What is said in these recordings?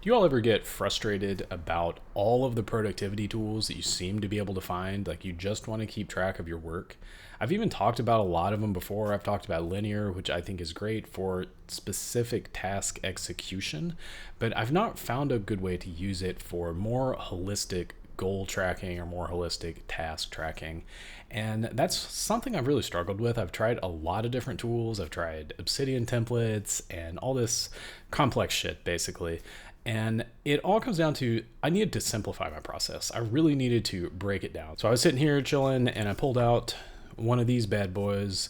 Do you all ever get frustrated about all of the productivity tools that you seem to be able to find? Like you just want to keep track of your work? I've even talked about a lot of them before. I've talked about linear, which I think is great for specific task execution, but I've not found a good way to use it for more holistic goal tracking or more holistic task tracking. And that's something I've really struggled with. I've tried a lot of different tools. I've tried Obsidian templates and all this complex shit, basically. And it all comes down to I needed to simplify my process. I really needed to break it down. So I was sitting here chilling and I pulled out one of these bad boys.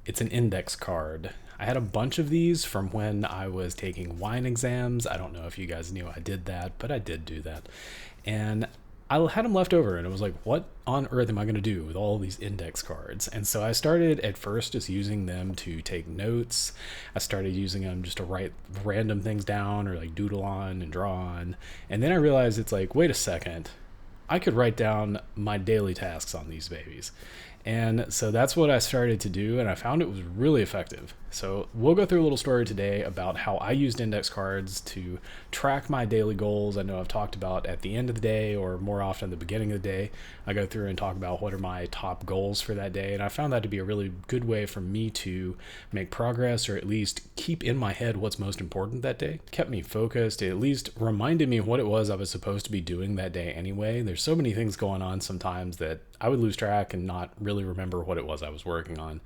It's an index card. I had a bunch of these from when I was taking wine exams. I don't know if you guys knew I did that, but I did do that. And I had them left over and I was like, what on earth am I going to do with all these index cards? And so I started at first just using them to take notes. I started using them just to write random things down or like doodle on and draw on. And then I realized it's like, wait a second, I could write down my daily tasks on these babies. And so that's what I started to do, and I found it was really effective. So we'll go through a little story today about how I used index cards to track my daily goals. I know I've talked about at the end of the day, or more often the beginning of the day, I go through and talk about what are my top goals for that day. And I found that to be a really good way for me to make progress, or at least keep in my head what's most important that day. It kept me focused. It at least reminded me what it was I was supposed to be doing that day anyway. There's so many things going on sometimes that I would lose track and not really remember what it was I was working on.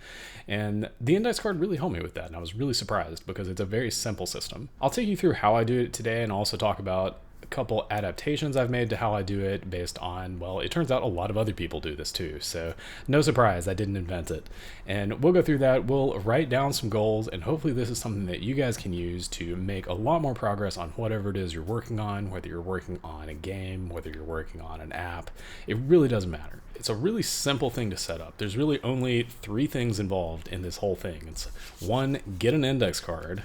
And the index card really helped me with that, and I was really surprised because it's a very simple system. I'll take you through how I do it today and also talk about a couple adaptations I've made to how I do it based on, well, it turns out a lot of other people do this too. So no surprise, I didn't invent it. And we'll go through that. We'll write down some goals, and hopefully this is something that you guys can use to make a lot more progress on whatever it is you're working on, whether you're working on a game, whether you're working on an app. It really doesn't matter. It's a really simple thing to set up. There's really only three things involved in this whole thing. It's one, get an index card.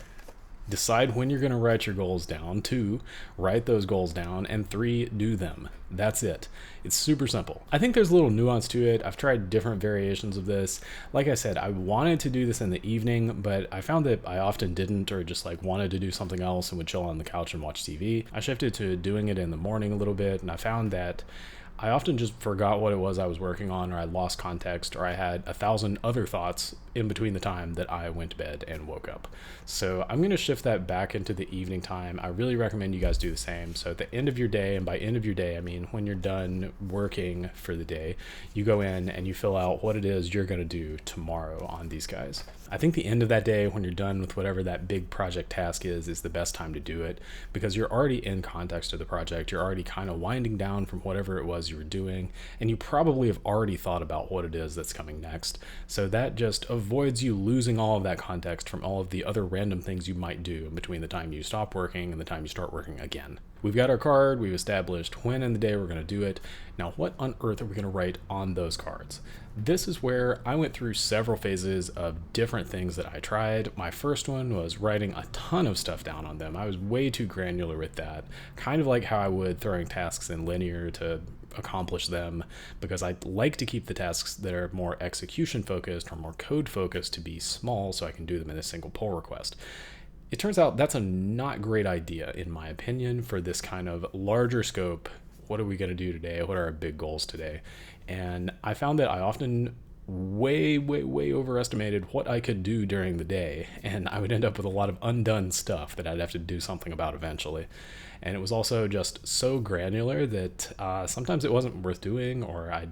Decide when you're going to write your goals down. Two, write those goals down. And three, do them. That's it. It's super simple. I think there's a little nuance to it. I've tried different variations of this. Like I said, I wanted to do this in the evening, but I found that I often didn't, or just like wanted to do something else and would chill on the couch and watch TV. I shifted to doing it in the morning a little bit, and I found that I often just forgot what it was I was working on, or I lost context, or I had 1,000 other thoughts in between the time that I went to bed and woke up. So I'm going to shift that back into the evening time. I really recommend you guys do the same. So at the end of your day, and by end of your day, I mean when you're done working for the day, you go in and you fill out what it is you're going to do tomorrow on these guys. I think the end of that day, when you're done with whatever that big project task is the best time to do it, because you're already in context of the project. You're already kind of winding down from whatever it was you were doing, and you probably have already thought about what it is that's coming next. So that just avoids you losing all of that context from all of the other random things you might do in between the time you stop working and the time you start working again. We've got our card, we've established when in the day we're going to do it. Now, what on earth are we going to write on those cards? This is where I went through several phases of different things that I tried. My first one was writing a ton of stuff down on them. I was way too granular with that, kind of like how I would throwing tasks in linear to accomplish them, because I like to keep the tasks that are more execution focused or more code focused to be small so I can do them in a single pull request. It turns out that's a not great idea, in my opinion, for this kind of larger scope. What are we going to do today? What are our big goals today? And I found that I often way overestimated what I could do during the day, and I would end up with a lot of undone stuff that I'd have to do something about eventually. And it was also just so granular that sometimes it wasn't worth doing, or I'd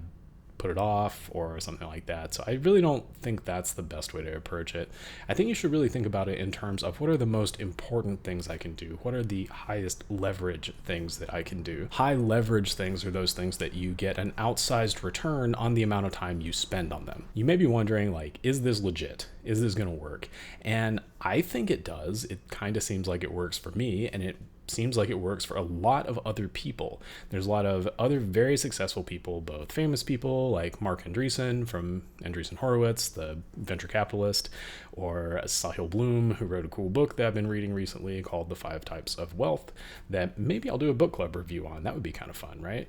put it off or something like that. So I really don't think that's the best way to approach it. I think you should really think about it in terms of what are the most important things I can do? What are the highest leverage things that I can do? High leverage things are those things that you get an outsized return on the amount of time you spend on them. You may be wondering, like, is this legit? Is this going to work? And I think it does. It kind of seems like it works for me, and it seems like it works for a lot of other people. There's a lot of other very successful people, both famous people like Mark Andreessen from Andreessen Horowitz, the venture capitalist, or Sahil Bloom, who wrote a cool book that I've been reading recently called The 5 Types of Wealth, that maybe I'll do a book club review on. That would be kind of fun, right?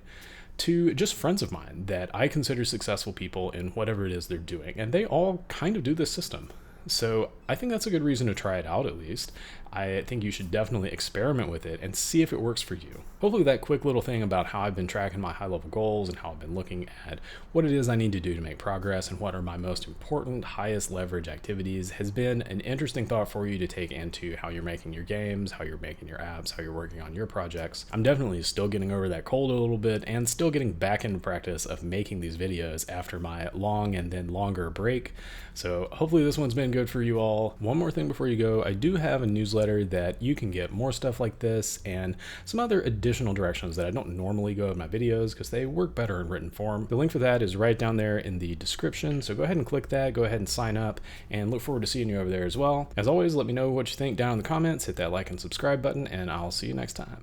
To just friends of mine that I consider successful people in whatever it is they're doing. And they all kind of do this system. So I think that's a good reason to try it out at least. I think you should definitely experiment with it and see if it works for you. Hopefully that quick little thing about how I've been tracking my high level goals and how I've been looking at what it is I need to do to make progress and what are my most important, highest leverage activities has been an interesting thought for you to take into how you're making your games, how you're making your apps, how you're working on your projects. I'm definitely still getting over that cold a little bit and still getting back into practice of making these videos after my long and then longer break. So hopefully this one's been good for you all. One more thing before you go, I do have a newsletter that you can get more stuff like this and some other additional directions that I don't normally go in my videos because they work better in written form. The link for that is right down there in the description, so go ahead and click that, go ahead and sign up, and look forward to seeing you over there as well. As always, let me know what you think down in the comments, hit that like and subscribe button, and I'll see you next time.